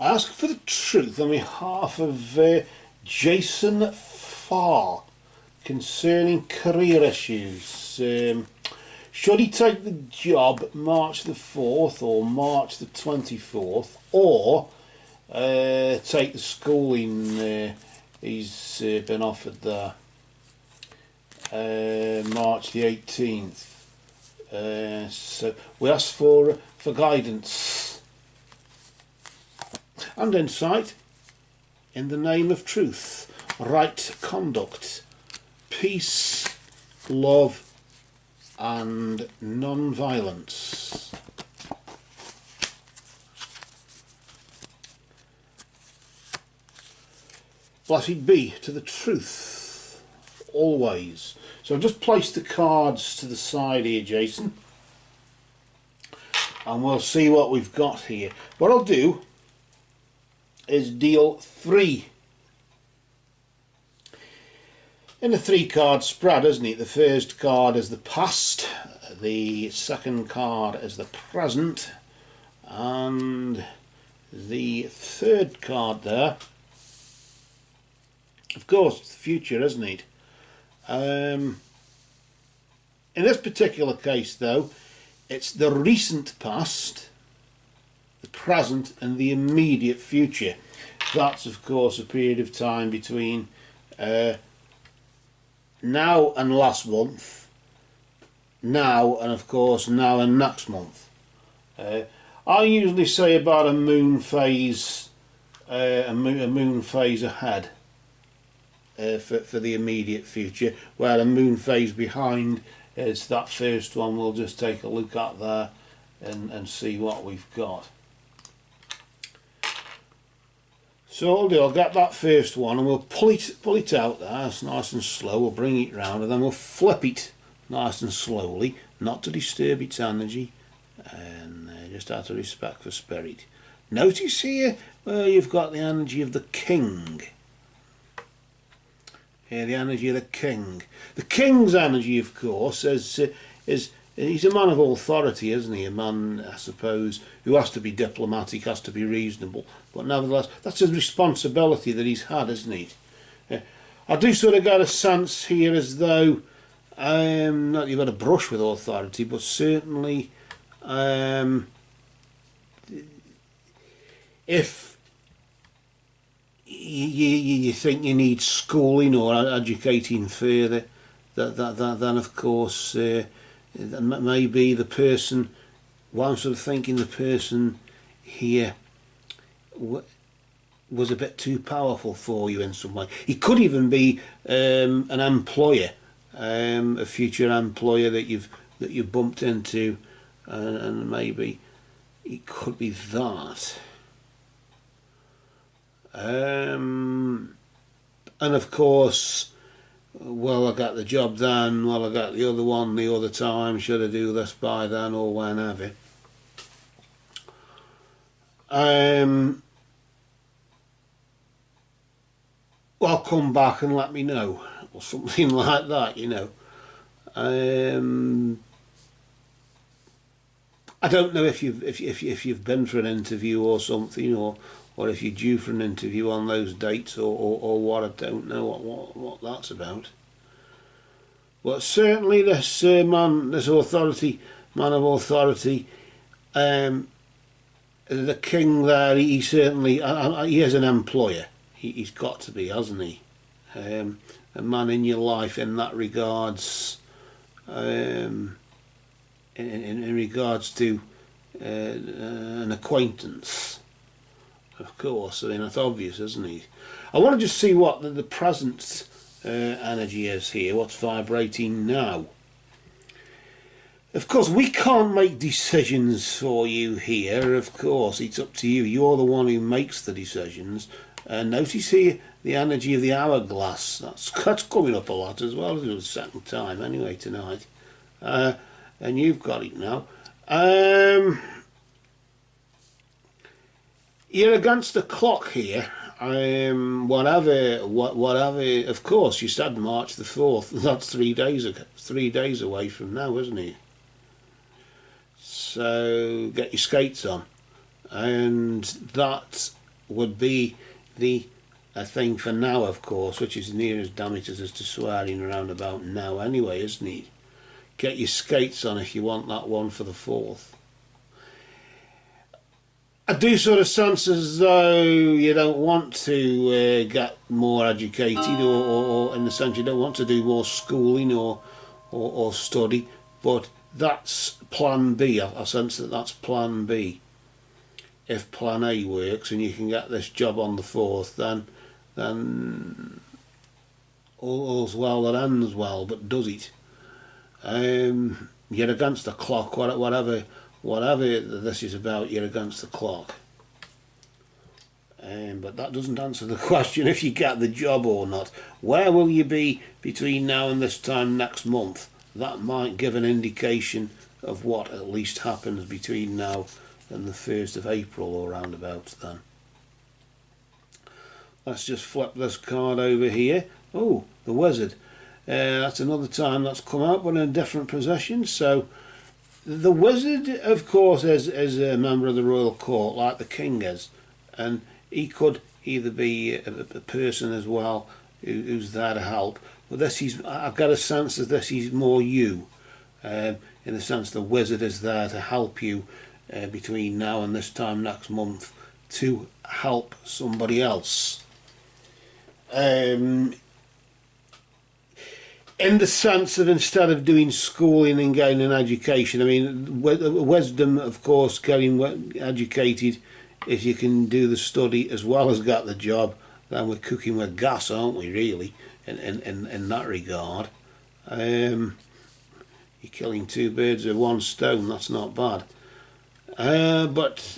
I ask for the truth on behalf of Jason Farr concerning career issues. Should he take the job March the 4th or March the 24th, or take the schooling he's been offered there March the 18th? So we ask for guidance and insight in the name of truth, right conduct, peace, love and non-violence. Blessed be to the truth always. So I've just placed the cards to the side here, Jason, and we'll see what we've got here. What I'll do is deal 3 in a 3-card spread, isn't it? The first card is the past, the second card is the present, and the third card there, of course, it's the future, isn't it? In this particular case, though, it's the recent past, the present and the immediate future. That's, of course, a period of time between now and last month, now and, of course, now and next month. I usually say about a moon phase, a moon phase ahead. For the immediate future, where a moon phase behind is that first one. We'll just take a look at there and see what we've got. So I'll get that first one and we'll pull it out there. It's nice and slow. We'll bring it round and then we'll flip it nice and slowly, not to disturb its energy, and just out of respect for spirit. Notice here where you've got the energy of the king. Here, the energy of the king. The king's energy, of course, is he's a man of authority, isn't he? A man, I suppose, who has to be diplomatic, has to be reasonable, but nevertheless, that's his responsibility that he's had, isn't it? I do sort of get a sense here as though, not you've got a brush with authority, but certainly, if you think you need schooling or educating further, then of course maybe the person, well, I'm sort of thinking the person here was a bit too powerful for you in some way. He could even be an employer, a future employer that you've bumped into, and maybe it could be that. And of course, well, I got the job done, well, I got the other one the other time, should I do this by then or whenever? Well, come back and let me know, or something like that, you know. I don't know if you've been for an interview or something, or if you're due for an interview on those dates, or what. I don't know what that's about. But certainly this man, this man of authority, the king there, he certainly, he is an employer. He's got to be, hasn't he? A man in your life in that regards, in regards to an acquaintance. Of course, I mean, that's obvious, isn't it? I want to just see what the present energy is here, what's vibrating now. Of course, we can't make decisions for you here, of course, it's up to you. You're the one who makes the decisions. Notice here the energy of the hourglass. That's coming up a lot as well. It was the second time anyway tonight. And you've got it now. You're against the clock here. Whatever. Of course, you said March the 4th. That's 3 days ago. 3 days away from now, isn't it? So get your skates on, and that would be the thing for now, of course, which is near as damn it as to swearing around about now anyway, isn't it? Get your skates on if you want that one for the 4th. I do sort of sense as though you don't want to get more educated, or in the sense you don't want to do more schooling or study, but that's plan B. I sense that that's plan B. If plan A works and you can get this job on the 4th, then all's well that ends well, but does it? You're against the clock, whatever this is about, you're against the clock. But that doesn't answer the question if you get the job or not. Where will you be between now and this time next month? That might give an indication of what at least happens between now and the 1st of April or roundabouts then. Let's just flip this card over here. Oh, the Wizard. That's another time that's come out, but in a different position. So the Wizard, of course, is a member of the royal court, like the King is, and he could either be a person as well who's there to help. But this, I've got a sense that this is more you, in the sense the Wizard is there to help you between now and this time next month to help somebody else. In the sense of, instead of doing schooling and getting an education, I mean, wisdom, of course, getting educated, if you can do the study as well as get the job, then we're cooking with gas, aren't we, really, in that regard. You're killing 2 birds with 1 stone, that's not bad. But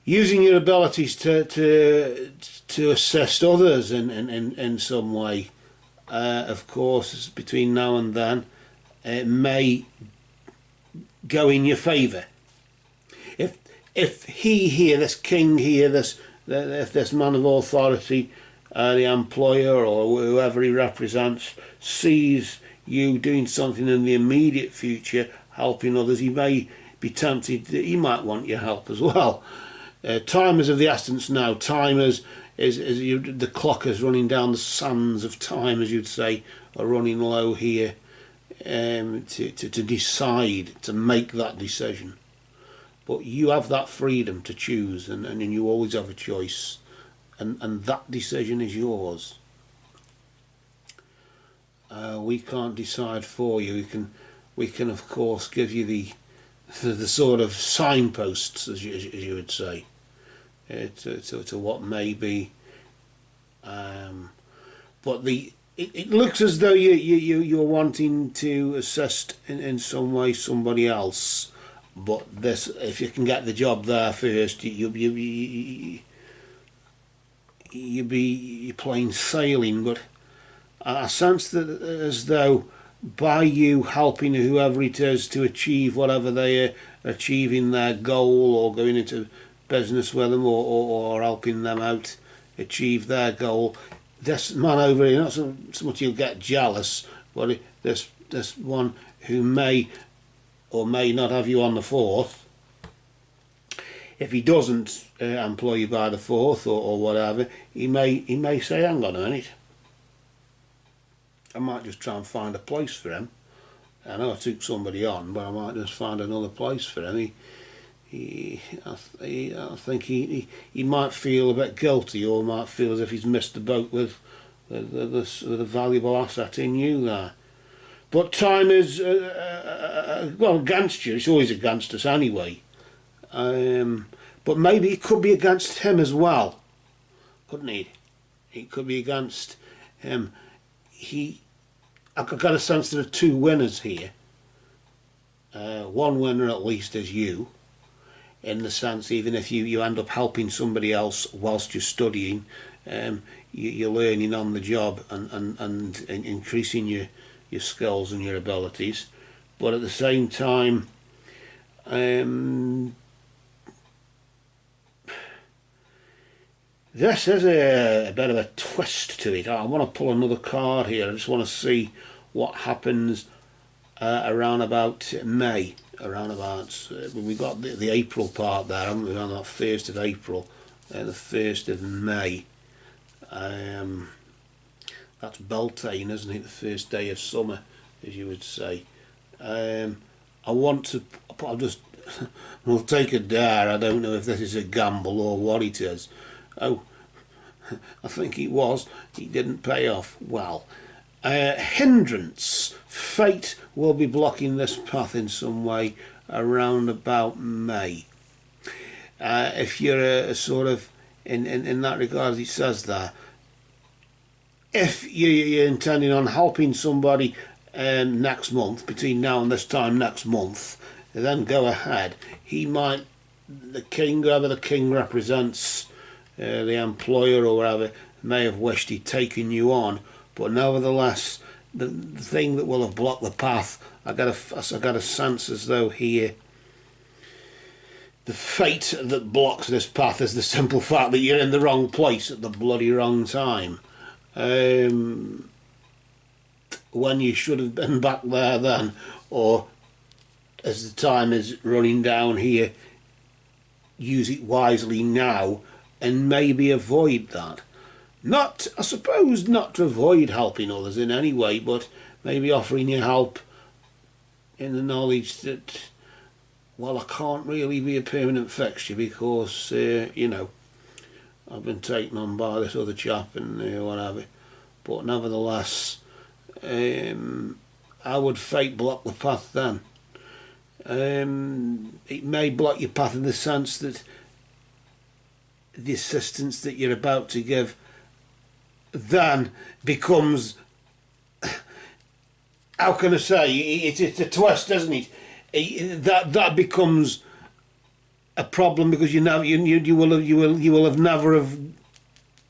using your abilities to assist others in some way, of course, between now and then, it may go in your favour. If he here, this King here, if this man of authority, the employer or whoever he represents, sees you doing something in the immediate future, helping others, he may be tempted, he might want your help as well. Time is of the essence now. Time the clock is running down, the sands of time, as you'd say, are running low here, to decide, to make that decision. But you have that freedom to choose, and you always have a choice, and that decision is yours. We can't decide for you. We can of course give you the sort of signposts, as you would say, to what may be. But it looks as though you're wanting to assist in some way somebody else. But this, if you can get the job there first, you'll be plain sailing. But I sense that as though by you helping whoever it is to achieve whatever they are achieving their goal, or going into business with them, or helping them out achieve their goal, this man over here, not so much you'll get jealous, but this one who may or may not have you on the 4th, if he doesn't employ you by the 4th or whatever, he may say, hang on a minute, I might just try and find a place for him. I know I took somebody on, but I might just find another place for him. I think he might feel a bit guilty, or might feel as if he's missed the boat with a valuable asset in you there. But time is, well, against you. It's always against us anyway. But maybe it could be against him as well, couldn't it? It could be against him. I've got a sense there are 2 winners here. One winner at least is you, in the sense, even if you end up helping somebody else whilst you're studying, you're learning on the job and increasing your skills and your abilities. But at the same time, this is a bit of a twist to it. I want to pull another card here. I just want to see what happens around about May. Around about, we've got the April part there, haven't we? On that 1st of April, the 1st of May. That's Beltane, isn't it? The first day of summer, as you would say. I want to, I'll just, we'll take a dare. I don't know if this is a gamble or what it is. Oh, I think it was. It didn't pay off. Well, hindrance. Fate will be blocking this path in some way around about May. If you're a sort of, in that regard, it says there, if you're intending on helping somebody next month, between now and this time next month, then go ahead. He might, the king, whoever the king represents, the employer or whatever, may have wished he'd taken you on, but nevertheless, the thing that will have blocked the path, I got a sense as though here, the fate that blocks this path is the simple fact that you're in the wrong place at the bloody wrong time. When you should have been back there then, or as the time is running down here, use it wisely now and maybe avoid that. Not, I suppose, not to avoid helping others in any way, but maybe offering your help in the knowledge that, well, I can't really be a permanent fixture because, you know, I've been taken on by this other chap and whatever. But nevertheless, I would fate block the path then. It may block your path in the sense that the assistance that you're about to give then becomes, how can I say, it's a twist, isn't it? That becomes a problem because you will have never have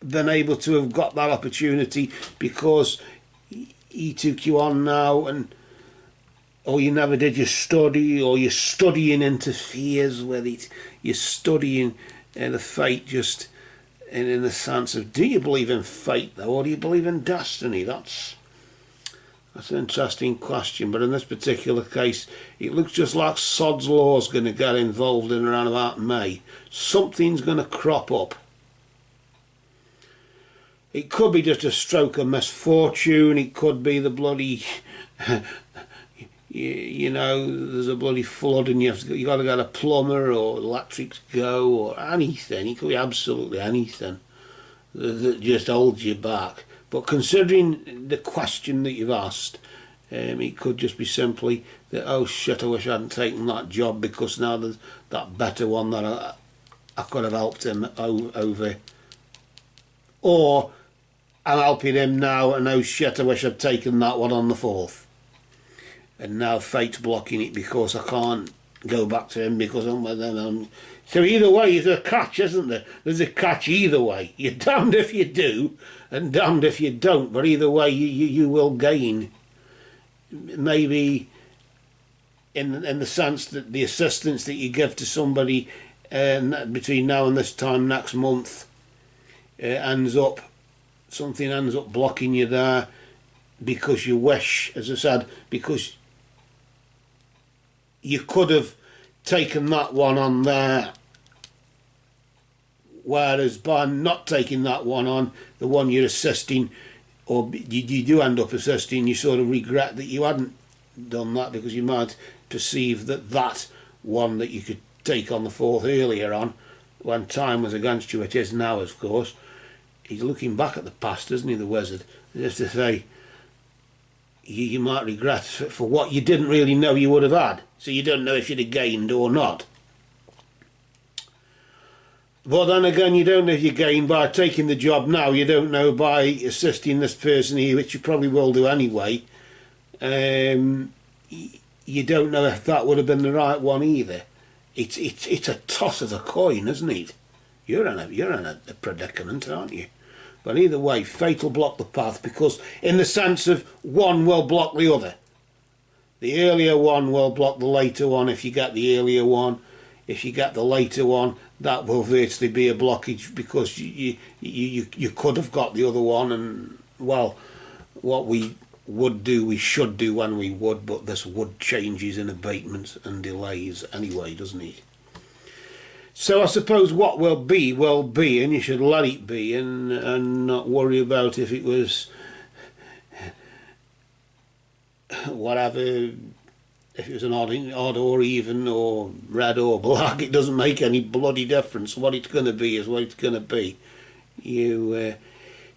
been able to have got that opportunity because he took you on now, and or you never did your study, or your studying interferes with it. You're studying the fate just in the sense of, do you believe in fate though, or do you believe in destiny? That's an interesting question, but in this particular case, it looks just like Sod's Law's going to get involved in around about May. Something's going to crop up. It could be just a stroke of misfortune. It could be the bloody, you know, there's a bloody flood and you got to get a plumber or electrics go or anything. It could be absolutely anything that just holds you back. But considering the question that you've asked, it could just be simply that, oh shit, I wish I hadn't taken that job because now there's that better one that I could have helped him over. Or I'm helping him now and oh shit, I wish I'd taken that one on the 4th. And now fate's blocking it because I can't go back to him because I'm with them. So either way, there's a catch, isn't there? There's a catch either way. You're damned if you do and damned if you don't, but either way you will gain. Maybe in the sense that the assistance that you give to somebody between now and this time next month something ends up blocking you there because you wish, as I said, because you could have taken that one on there, whereas by not taking that one on, the one you're assisting, or you do end up assisting, you sort of regret that you hadn't done that because you might perceive that one that you could take on the 4th earlier on, when time was against you, it is now, of course. He's looking back at the past, isn't he, the wizard, as if to say, you might regret for what you didn't really know you would have had. So you don't know if you'd have gained or not. But then again, you don't know if you gain by taking the job now. You don't know by assisting this person here, which you probably will do anyway. You don't know if that would have been the right one either. It's a toss of a coin, isn't it? You're in a predicament, aren't you? But either way, fate will block the path because in the sense of one will block the other. The earlier one will block the later one if you get the earlier one. If you get the later one, that will virtually be a blockage because you could have got the other one, and well, what we would do, we should do when we would, but this would changes in abatements and delays anyway, doesn't it? So I suppose what will be, and you should let it be, and not worry about if it was whatever. If it was an odd or even or red or black, it doesn't make any bloody difference. What it's going to be is what it's going to be.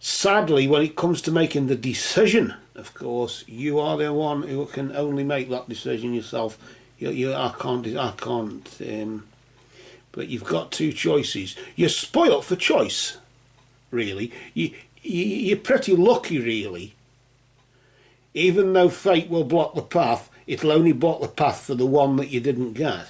Sadly, when it comes to making the decision, of course, you are the one who can only make that decision yourself. I can't. But you've got two choices. You're spoilt for choice, really. You're pretty lucky, really. Even though fate will block the path, it'll only block the path for the one that you didn't get.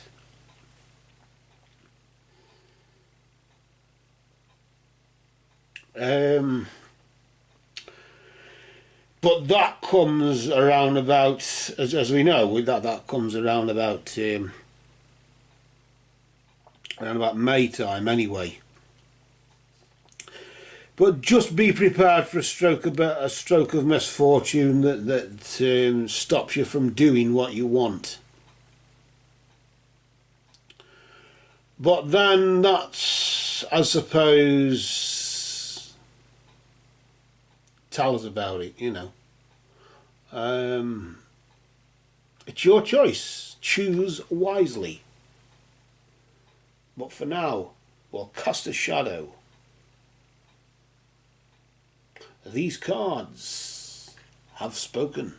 But that comes around about, as we know, that comes around about May time anyway. But just be prepared for a stroke of misfortune that stops you from doing what you want. But then that's, I suppose, tell us about it, you know. It's your choice. Choose wisely. But for now, we'll cast a shadow. These cards have spoken.